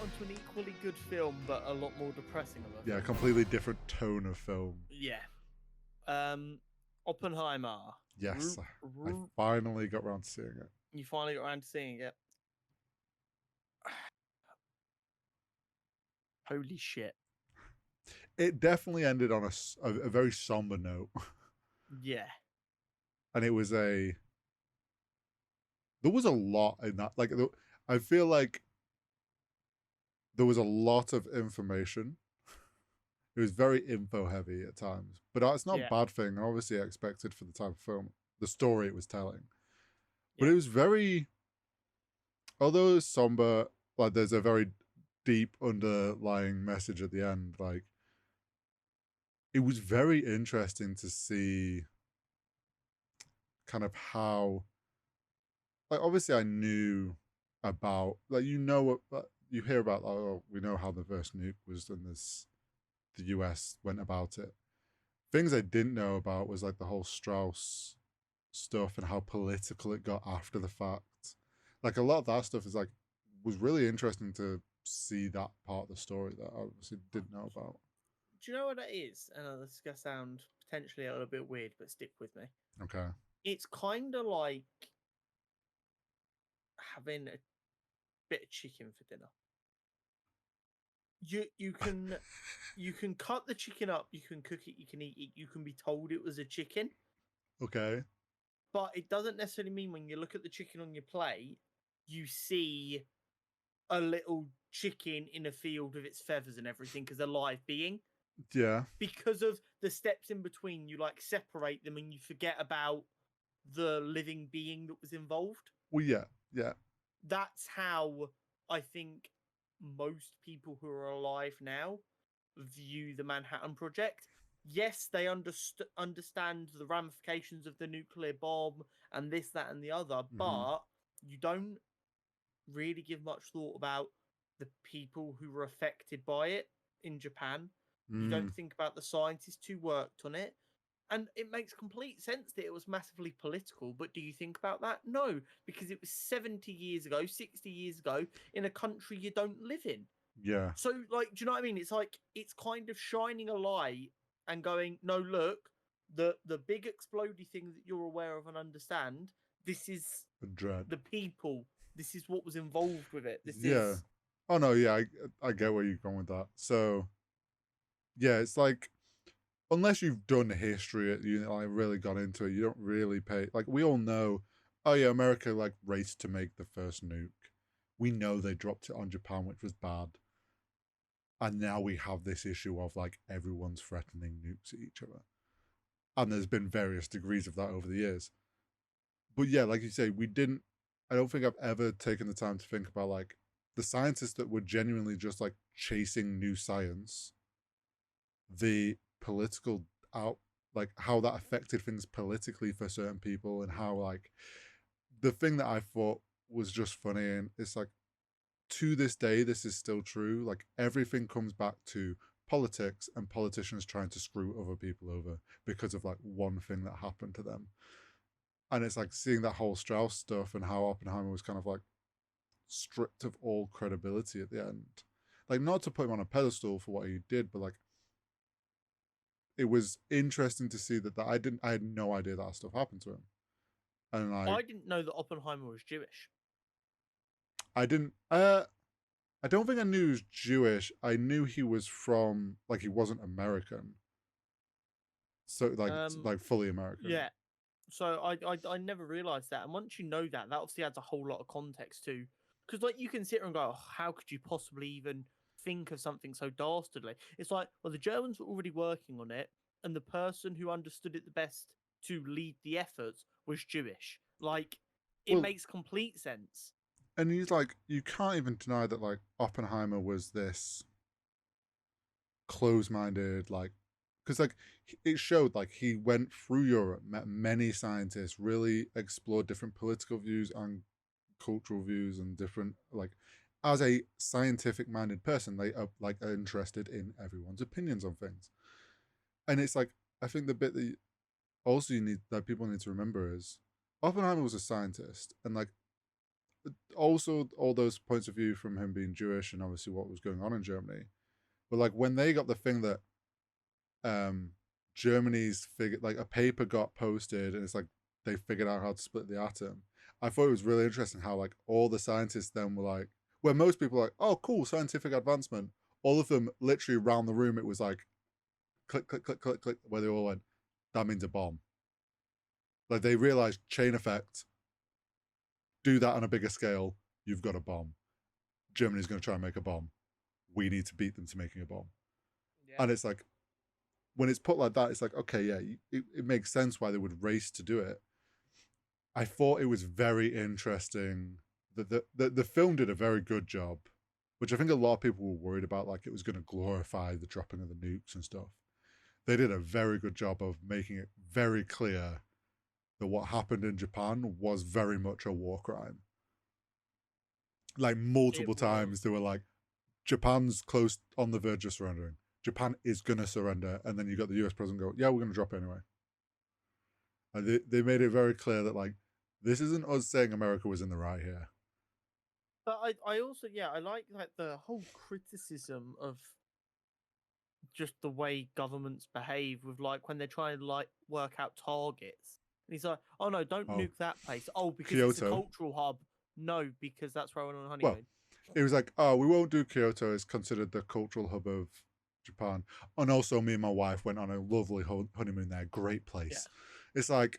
onto an equally good film, but a lot more depressing of a Yeah, film. completely different tone of film. Yeah. Oppenheimer. Yes, I finally got around to seeing it. You finally got around to seeing it. Holy shit. It definitely ended on a very somber note. Yeah. And it was there was a lot in that. Like, I feel like there was a lot of information. It was very info heavy at times, but that's not a Yeah. bad thing. Obviously, expected for the type of film, the story it was telling. But Yeah. it was very, although it's somber, like there's a very deep underlying message at the end. Like, it was very interesting to see kind of how, like, obviously I knew about, like, you hear about, like, oh, we know how the first nuke was, and the US went about it. Things I didn't know about was like the whole Strauss stuff and how political it got after the fact. Like, a lot of that stuff is like was really interesting to see that part of the story that I obviously didn't know about. Do you know what that is? And this is going to sound potentially a little bit weird, but stick with me. Okay. It's kind of like having a bit of chicken for dinner. You can cut the chicken up, you can cook it, you can eat it, you can be told it was a chicken, Okay. but it doesn't necessarily mean when you look at the chicken on your plate, you see a little chicken in a field with its feathers and everything as a live being. Yeah. Because of the steps in between, you like separate them and you forget about the living being that was involved. Well, yeah. Yeah. That's how I think most people who are alive now view the Manhattan Project. Yes, they understand the ramifications of the nuclear bomb and this, that, and the other, but you don't really give much thought about the people who were affected by it in Japan. You don't think about the scientists who worked on it. And it makes complete sense that it was massively political, but do you think about that? No, because it was 70 years ago, 60 years ago, in a country you don't live in. Yeah. So, like, do you know what I mean? It's like, it's kind of shining a light and going, no, look, the big explodey thing that you're aware of and understand, this is Dread. the people. This is what was involved with it. This Yeah. is... Oh no, yeah, I get where you're going with that. So yeah, it's like, unless you've done history, you like really gone into it, you don't really pay. Like, we all know, oh yeah, America like raced to make the first nuke. We know they dropped it on Japan, which was bad, and now we have this issue of like everyone's threatening nukes at each other, and there's been various degrees of that over the years. But yeah, like you say, we didn't. I don't think I've ever taken the time to think about like the scientists that were genuinely just like chasing new science, the political out, like how that affected things politically for certain people, and how like the thing that I thought was just funny, and it's like, to this day this is still true, like everything comes back to politics and politicians trying to screw other people over because of like one thing that happened to them. And it's like seeing that whole Strauss stuff and how Oppenheimer was kind of like stripped of all credibility at the end. Like, not to put him on a pedestal for what he did, but like it was interesting to see that I had no idea that stuff happened to him. And I didn't know that Oppenheimer was Jewish. I didn't I don't think I knew he was Jewish. I knew he was from, like, he wasn't American. So like fully American. Yeah. So I never realized that. And once you know that, that obviously adds a whole lot of context to, because like you can sit here and go, oh, how could you possibly even think of something so dastardly? It's like, well, the Germans were already working on it, and the person who understood it the best to lead the efforts was Jewish. Like, it Well, makes complete sense. and he's like, you can't even deny that like Oppenheimer was this close-minded, like, because like it showed like he went through Europe, met many scientists, really explored different political views and cultural views, and different, like, as a scientific minded person, they are like are interested in everyone's opinions on things. And it's like, I think the bit that also you need, that people need to remember, is Oppenheimer was a scientist, and like also all those points of view from him being Jewish and obviously what was going on in Germany. But like when they got the thing that um Germany's figured, like a paper got posted and it's like they figured out how to split the atom. I thought it was really interesting how like all the scientists then were like, where most people are like, oh cool, scientific advancement. All of them literally around the room, it was like click, click, click, click, click, where they all went, that means a bomb. Like they realized chain effect, do that on a bigger scale, you've got a bomb. Germany's going to try and make a bomb. We need to beat them to making a bomb. Yeah. And it's like, when it's put like that, it's like, okay, yeah, it makes sense why they would race to do it. I thought it was very interesting that the film did a very good job, which I think a lot of people were worried about, like it was going to glorify the dropping of the nukes and stuff. They did a very good job of making it very clear that what happened in Japan was very much a war crime. Like multiple times, they were like, Japan's close on the verge of surrendering. Japan is going to surrender. And then you got the US president go, yeah, we're going to drop it anyway. And they made it very clear that, like, this isn't us saying America was in the right here. But I also, yeah, I like the whole criticism of just the way governments behave with like when they're trying to like work out targets. And he's like, oh no, don't nuke that place. Oh, because it's a Kyoto. cultural hub. No, because that's where I went on a honeymoon. Well, it was like, oh, we won't do Kyoto. It's considered the cultural hub of Japan. And also, me and my wife went on a lovely honeymoon there. Great place. Yeah. It's like,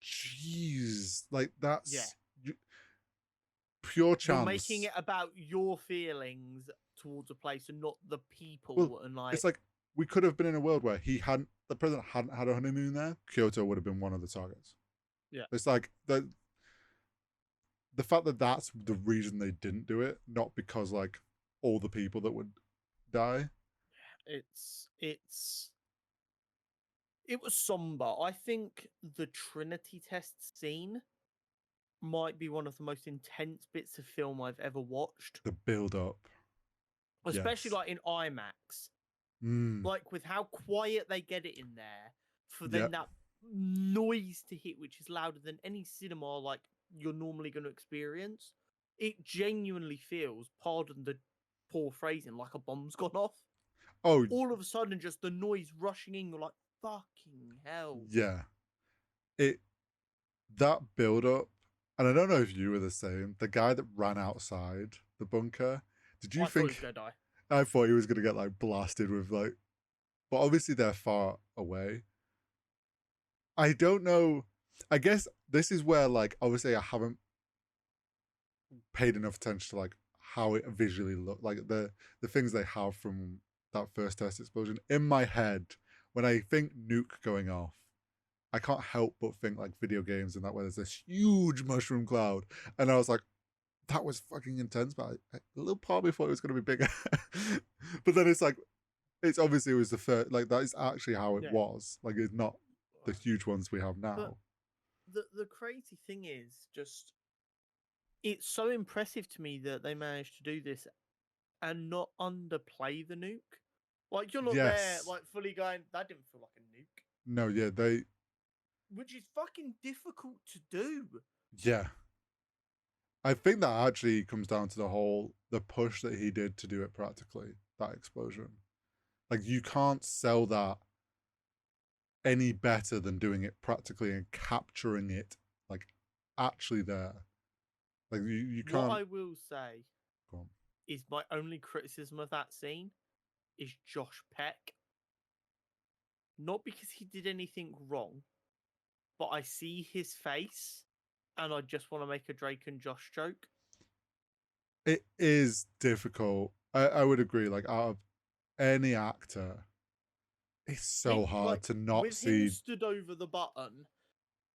jeez, like that's pure chance. You're making it about your feelings towards a place and not the people. Well, and like, it's like we could have been in a world where the president hadn't had a honeymoon there. Kyoto would have been one of the targets. Yeah, it's like the fact that that's the reason they didn't do it, not because like all the people that would die. It was somber. I think the Trinity test scene might be one of the most intense bits of film I've ever watched. The build up, especially like in IMAX, like with how quiet they get it in there for then that noise to hit, which is louder than any cinema like you're normally going to experience. It genuinely feels, pardon the poor phrasing, like a bomb's gone off. Oh, all of a sudden, just the noise rushing in, you're like, fucking hell. Yeah. That build up, and I don't know if you were the same, the guy that ran outside the bunker, did you think he was gonna die? I thought he was gonna get like blasted with like, but obviously they're far away. I don't know. I guess this is where like obviously I haven't paid enough attention to like how it visually looked, like the things they have from that first test explosion. In my head, when I think nuke going off, I can't help but think like video games and that where there's this huge mushroom cloud. And I was like, that was fucking intense, but a little part of me thought it was going to be bigger. But then it's like, it's obviously it was the first, like that is actually how it was. Like it's not the huge ones we have now. But the crazy thing is just, it's so impressive to me that they managed to do this and not underplay the nuke. Like you're not there like fully going, that didn't feel like a nuke. No, yeah, which is fucking difficult to do. Yeah. I think that actually comes down to the push that he did to do it practically, that explosion. Like you can't sell that any better than doing it practically and capturing it like actually there. Like you can't. What I will say is my only criticism of that scene is Josh Peck. Not because he did anything wrong, but I see his face and I just want to make a Drake and Josh joke. It is difficult. I would agree. Like out of any actor, it's so hard to not see. Him stood over the button,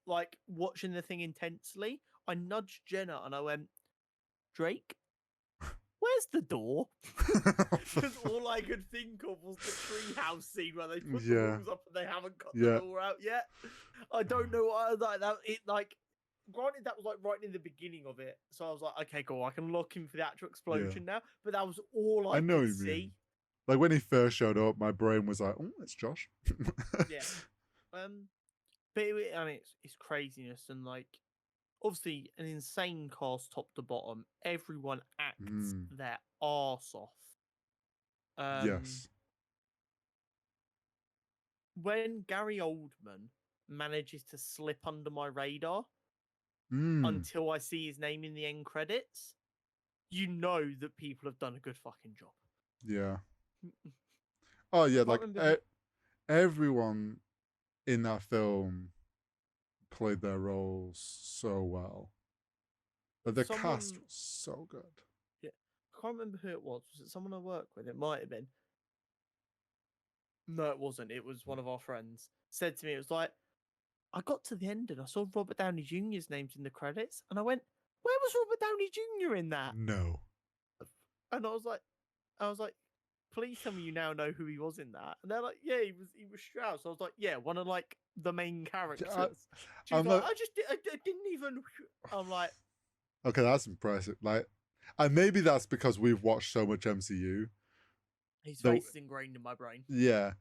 like watching the thing intensely, I nudged Jenna and I went, Drake, where's the door? Because all I could think of was the treehouse scene where they put the walls up and they haven't got the door out yet. I don't know what like that. It like, granted that was like right in the beginning of it, so I was like, okay, cool, I can look in for the actual explosion now. But that was all I could see. Mean. Like when he first showed up, my brain was like, "Oh, it's Josh." But I mean, it's craziness, and like, obviously an insane cast top to bottom. Everyone acts their arse off. Yes. When Gary Oldman manages to slip under my radar Mm. until I see his name in the end credits, you know that people have done a good fucking job. Yeah. Oh yeah, like remember everyone in that film played their roles so well. But the cast was so good. Yeah, I can't remember who it was. Was it someone I work with? It might have been. No, it wasn't. It was one of our friends. Said to me, it was like, I got to the end and I saw Robert Downey Jr.'s names in the credits, and I went, "Where was Robert Downey Jr. in that?" No. And I was like, "Please tell me you now know who he was in that." And they're like, "Yeah, he was Strauss." I was like, "Yeah, one of like the main characters." She was I'm like, not... I didn't even." I'm like, okay, that's impressive. Like, and maybe that's because we've watched so much MCU. his face is ingrained in my brain. Yeah.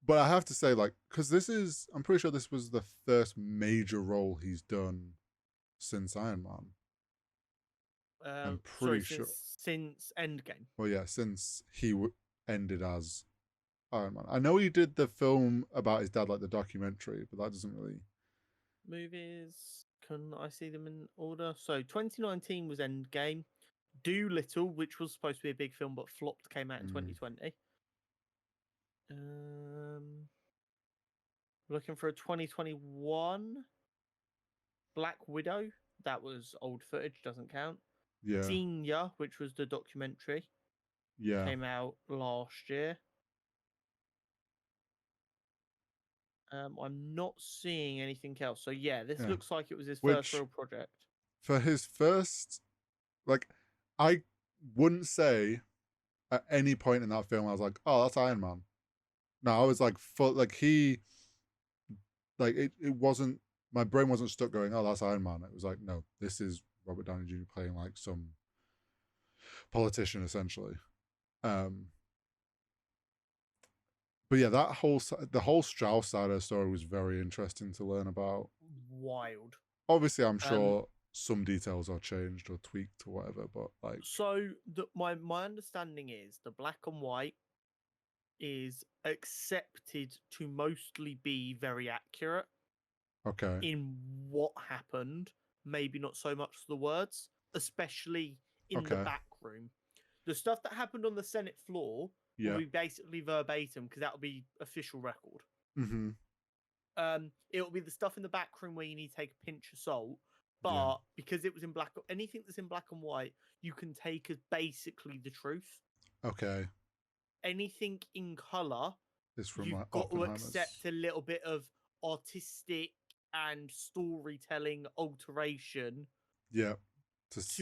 But I have to say, like, because I'm pretty sure this was the first major role he's done since Iron Man. I'm pretty sure. Since Endgame. Well, yeah, since he ended as Iron Man. I know he did the film about his dad, like the documentary, but that doesn't really. Movies, can I see them in order? So 2019 was Endgame. Doolittle, which was supposed to be a big film but flopped, came out in 2020. Looking for a 2021 Black Widow. That was old footage, doesn't count. Yeah. Senior, which was the documentary, came out last year. I'm not seeing anything else. So yeah, this looks like it was his first real project. For his first, like, I wouldn't say at any point in that film I was like, oh, that's Iron Man. No, I was like, it wasn't, my brain wasn't stuck going, oh, that's Iron Man. It was like, no, this is Robert Downey Jr. playing like some politician essentially. But yeah, the whole Strauss side of the story was very interesting to learn about. Wild. Obviously, I'm sure some details are changed or tweaked or whatever, but like. So my understanding is the black and white is accepted to mostly be very accurate. Okay. In what happened, maybe not so much the words, especially in the back room. The stuff that happened on the Senate floor will be basically verbatim because that will be official record. Mm-hmm. It will be the stuff in the back room where you need to take a pinch of salt, but because it was in black, anything that's in black and white, you can take as basically the truth. Okay. Anything in color, you've like got to accept a little bit of artistic and storytelling alteration to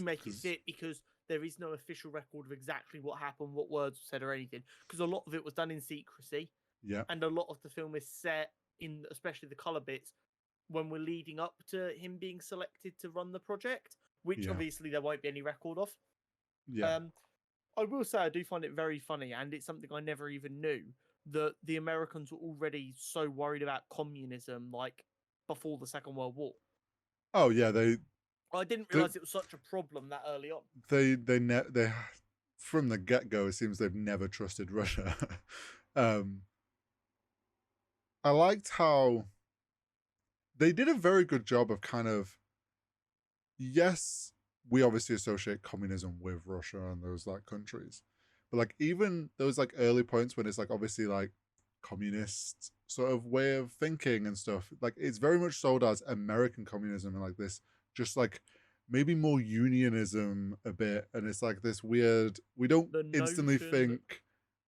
make it fit, because there is no official record of exactly what happened, what words were said or anything, because a lot of it was done in secrecy. And a lot of the film is set in, especially the color bits, when we're leading up to him being selected to run the project, which obviously there won't be any record of. I will say I do find it very funny, and it's something I never even knew, that the Americans were already so worried about communism, like, before the Second World War. Oh yeah, I didn't realize it was such a problem that early on. They from the get-go, it seems they've never trusted Russia. I liked how they did a very good job of kind of, yes, we obviously associate communism with Russia and those like countries, but like even those like early points when it's like obviously like communist sort of way of thinking and stuff, like it's very much sold as American communism and like this just like maybe more unionism a bit, and it's like this weird, we don't instantly think,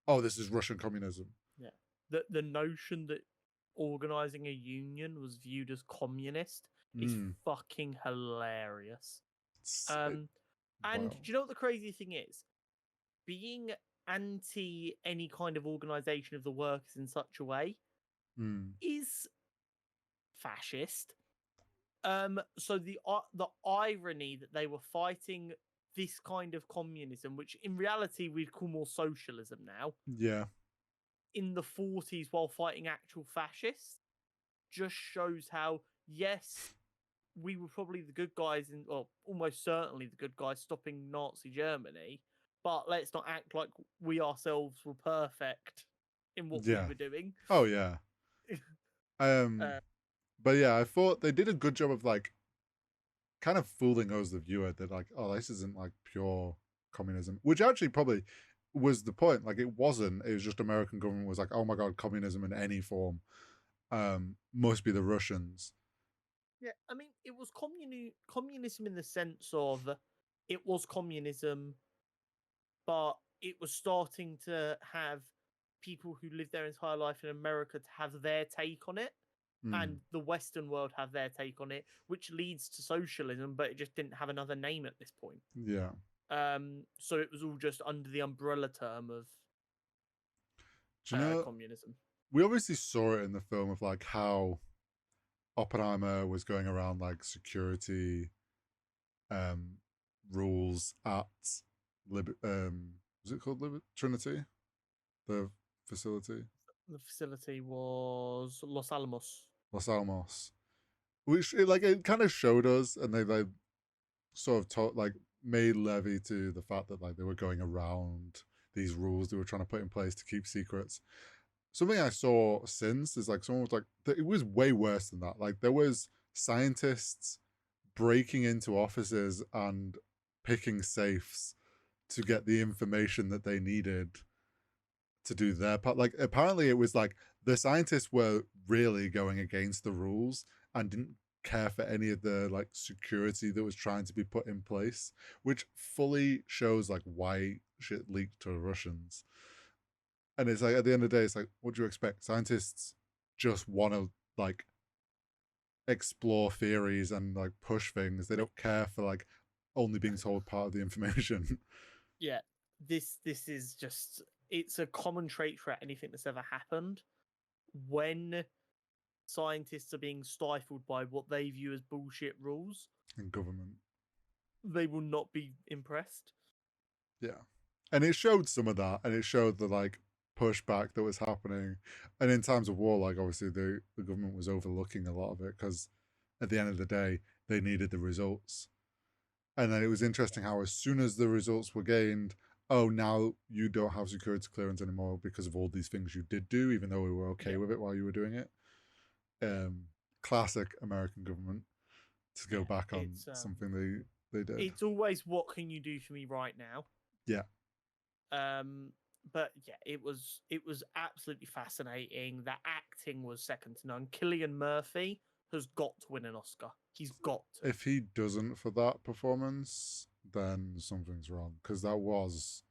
oh, this is Russian communism. The notion that organizing a union was viewed as communist is fucking hilarious. And do you know what the crazy thing is? Being anti any kind of organization of the workers in such a way is fascist. So the irony that they were fighting this kind of communism, which in reality we'd call more socialism now, in the 40s while fighting actual fascists, just shows how, yes, we were probably the good guys or almost certainly the good guys stopping Nazi Germany. But let's not act like we ourselves were perfect in what we Yeah. were doing. Oh yeah. Uh, But yeah, I thought they did a good job of like kind of fooling us, the viewer, that like, oh, this isn't like pure communism, which actually probably was the point. Like, it wasn't. It was just American government was like, oh my god, communism in any form must be the Russians. yeah, I mean, it was communism in the sense of it was communism, but it was starting to have people who lived their entire life in America to have their take on it, and the Western world have their take on it, which leads to socialism, but it just didn't have another name at this point. Yeah. So it was all just under the umbrella term of Do you know? communism. We obviously saw it in the film of like how Oppenheimer was going around like security um rules at was it called Trinity, the facility, The facility was Los Alamos. Los Alamos, which it kind of showed us, and they like sort of taught like made levy to the fact that like they were going around these rules they were trying to put in place to keep secrets. Something I saw since is like someone was like it was way worse than that. Like there was scientists breaking into offices and picking safes to get the information that they needed to do their part. Like apparently it was like the scientists were really going against the rules and didn't care for any of the like security that was trying to be put in place, which fully shows like why shit leaked to the Russians. And it's like at the end of the day, it's like, what do you expect? Scientists just want to like explore theories and like push things. They don't care for like only being told part of the information. Yeah, this is just it's a common trait for anything that's ever happened. When scientists are being stifled by what they view as bullshit rules, And government. they will not be impressed. Yeah. And it showed some of that, and it showed the like pushback that was happening. And in times of war, like obviously the government was overlooking a lot of it because at the end of the day, they needed the results. And then it was interesting how as soon as the results were gained, oh, now you don't have security clearance anymore because of all these things you did do, even though we were okay with it while you were doing it. Classic American government to go back on something they did. It's always, what can you do for me right now? Yeah. But yeah, it was absolutely fascinating. The acting was second to none. Cillian Murphy has got to win an Oscar. He's got to. If he doesn't for that performance, then something's wrong, because that was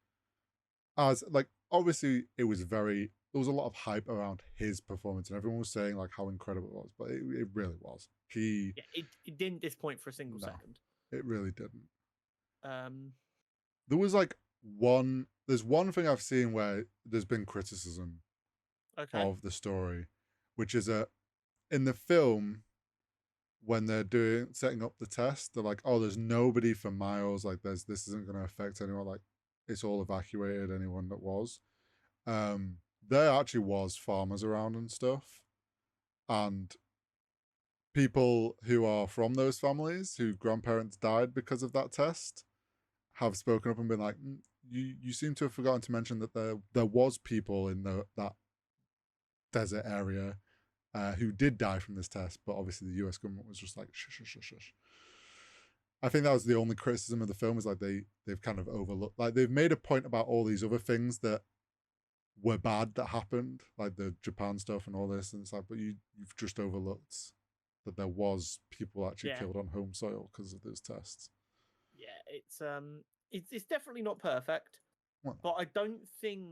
as like obviously it was very there was a lot of hype around his performance and everyone was saying like how incredible it was, but it really was. It didn't disappoint for a single second. It really didn't. There was like there's one thing I've seen where there's been criticism of the story, which is in the film when they're setting up the test, they're like, oh, there's nobody for miles, like this isn't going to affect anyone, like it's all evacuated, anyone that was. There actually was farmers around and stuff, and people who are from those families whose grandparents died because of that test have spoken up and been like, you seem to have forgotten to mention that there was people in that desert area who did die from this test, but obviously the US government was just like shush. I think that was the only criticism of the film, is like they've kind of overlooked, like they've made a point about all these other things that were bad that happened, like the Japan stuff and all this, and it's like, but you've just overlooked that there was people actually killed on home soil because of those tests. Yeah, it's definitely not perfect, but I don't think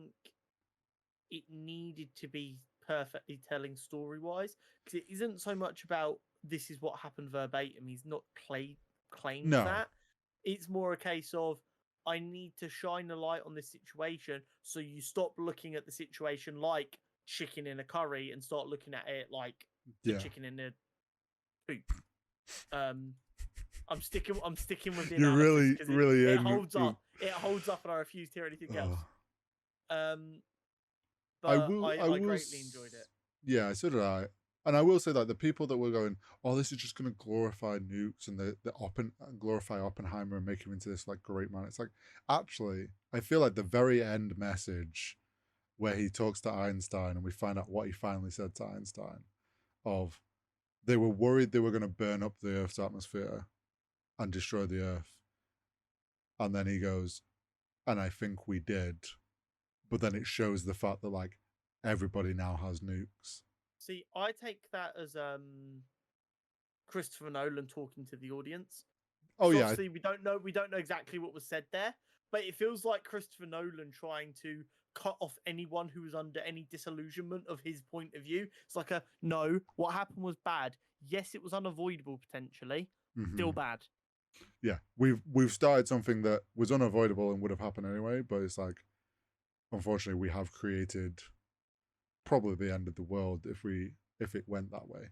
it needed to be perfectly telling story-wise, because it isn't so much about this is what happened verbatim. He's not claimed that. It's more a case of, I need to shine a light on this situation, so you stop looking at the situation like chicken in a curry and start looking at it like the chicken in a poop. I'm sticking with the You're analysis, really it holds up. It holds up, and I refuse to hear anything else. But I greatly enjoyed it. Yeah, so did I. And I will say that the people that were going, oh, this is just going to glorify nukes and glorify Oppenheimer and make him into this like great man. It's like, actually, I feel like the very end message where he talks to Einstein and we find out what he finally said to Einstein of they were worried they were going to burn up the Earth's atmosphere and destroy the Earth. And then he goes, and I think we did. But then it shows the fact that like everybody now has nukes. See, I take that as Christopher Nolan talking to the audience. Oh yeah, obviously we don't know exactly what was said there, but it feels like Christopher Nolan trying to cut off anyone who was under any disillusionment of his point of view. It's like a no, what happened was bad. Yes, it was unavoidable potentially. Still bad. Yeah, we've started something that was unavoidable and would have happened anyway, but it's like unfortunately we have created probably the end of the world if it went that way.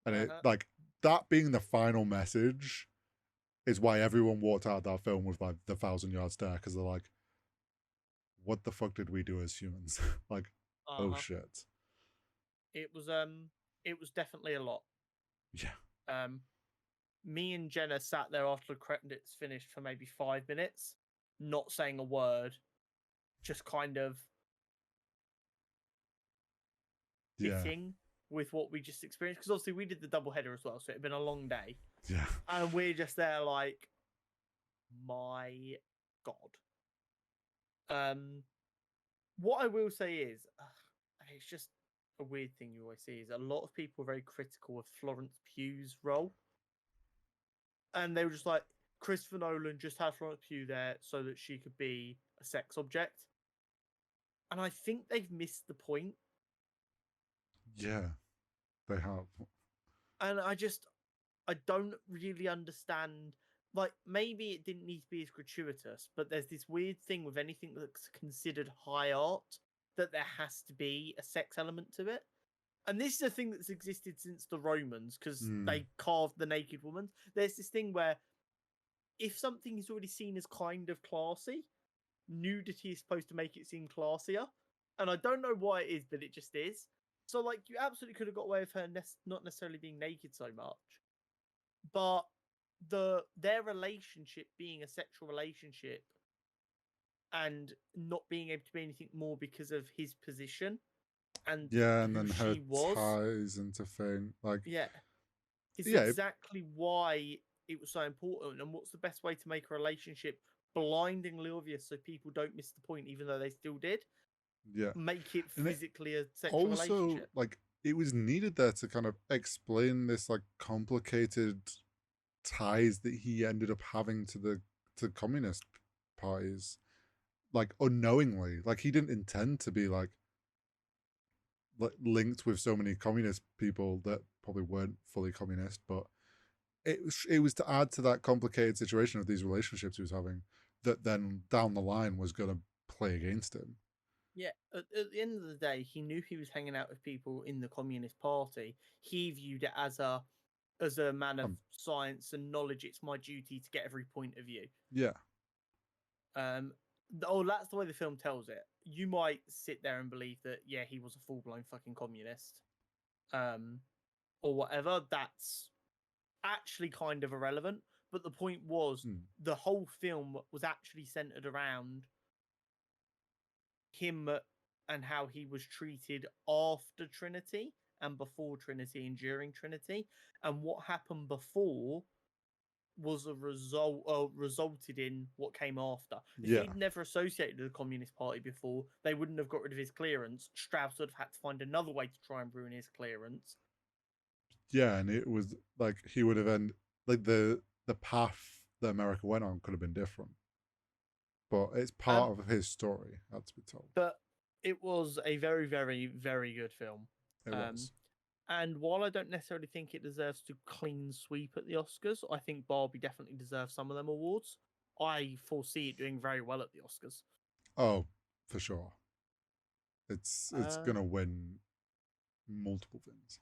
And it like that being the final message is why everyone walked out of that film with like the 1,000-yard stare, because they're like, what the fuck did we do as humans? Like, oh shit. It was definitely a lot. Yeah. Me and Jenna sat there after the credits finished for maybe 5 minutes, not saying a word, just kind of sitting with what we just experienced. Because obviously we did the double header as well, so it had been a long day. Yeah. And we're just there like, my God. What I will say is, it's just a weird thing you always see is a lot of people are very critical of Florence Pugh's role. And they were just like, Christopher Nolan just had Florence Pugh there so that she could be a sex object. And I think they've missed the point. Yeah, they have. And I don't really understand. Like, maybe it didn't need to be as gratuitous, but there's this weird thing with anything that's considered high art that there has to be a sex element to it. And this is a thing that's existed since the Romans, because they carved the naked woman. There's this thing where if something is already seen as kind of classy, nudity is supposed to make it seem classier. And I don't know why it is, but it just is. So, like, you absolutely could have got away with her not necessarily being naked so much. But their relationship being a sexual relationship and not being able to be anything more because of his position and and then her ties into thing, like it's exactly why it was so important. And what's the best way to make a relationship blindingly obvious so people don't miss the point, even though they still did? Make it physically a sexual relationship. Like, it was needed there to kind of explain this like complicated ties that he ended up having to communist parties, like unknowingly. Like, he didn't intend to be like linked with so many communist people that probably weren't fully communist, but it was to add to that complicated situation of these relationships he was having that then down the line was going to play against him. Yeah, at the end of the day, he knew he was hanging out with people in the Communist Party. He viewed it as a man of science and knowledge. It's my duty to get every point of view. Yeah. That's the way the film tells it. You might sit there and believe that, yeah, he was a full-blown fucking communist, or whatever. That's actually kind of irrelevant. But the point was, the whole film was actually centered around him and how he was treated after Trinity and before Trinity and during Trinity, and what happened before was a resulted in what came after. If he'd never associated with the Communist Party before, they wouldn't have got rid of his clearance. Strauss would have had to find another way to try and ruin his clearance. Yeah, and it was like he would have ended like the path that America went on could have been different. But it's part of his story, had to be told. But it was a very, very, very good film. It was. And while I don't necessarily think it deserves to clean sweep at the Oscars, I think Barbie definitely deserves some of them awards. I foresee it doing very well at the Oscars. Oh, for sure. It's gonna win multiple things.